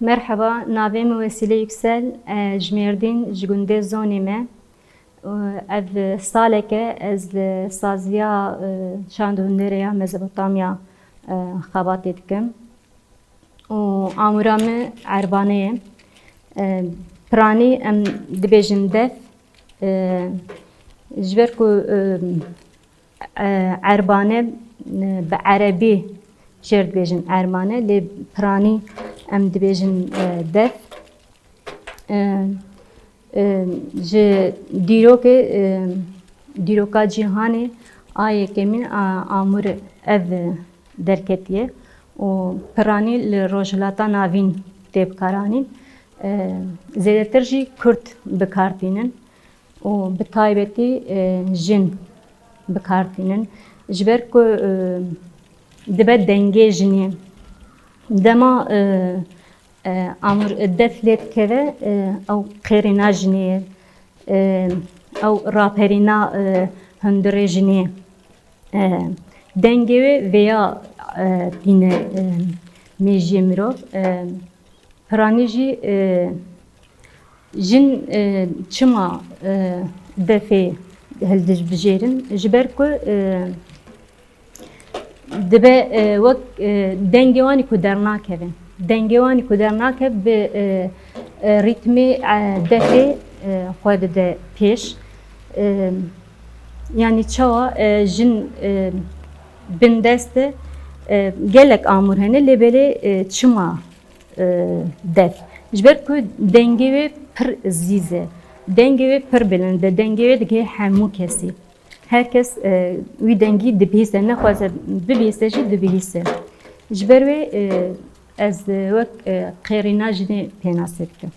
Merhaba, navêm Vesile Yüksel, ji Mêrdîn ji gundê Zonê me. Ev saleke ez li saziya şand û hunêrê ya Mezopotamya xebatê dikim. û amûra me Erbanê ye. Piranî em dibêjin dev. Ji ber ku Erbane bi erebî jêr dibêjin Ermane, lê piranî em dibêjin dev. Ji dîroka cîhanê ayekê min amûr ev derketiye û piranî li rojhilata navîn tê bikaranîn. Zêdetir jî Kurd bikartînin û bi taybetî jin bikartînin. Ji ber ku dibe dengê jinê. Dema amûr dev lê dikeve ew qêrîna jinê ye, ew raperîna hundirê jinê ye. Dengê wê vêya tîne mejiyê mirov. Piranî jî jin çima devê hildibijêrin ji ber ku dibe wek dengê wanî ku dernakeve. Dengê wanî ku dernakev bi rîtmê devê xwe dide pêş. Yani çawa jin bindest e gelek amûr hene lê belê çima dev. Ji ber ku dengê wê pir zîz e. Dengê wê pir bilind e. Dengê wê dike hemû kesî. Herkes wî dengî dibihîse, nexwaze bibihîse jî dibihîse. Ji ber wê ez wek qêrîna jinê pênasê dikim.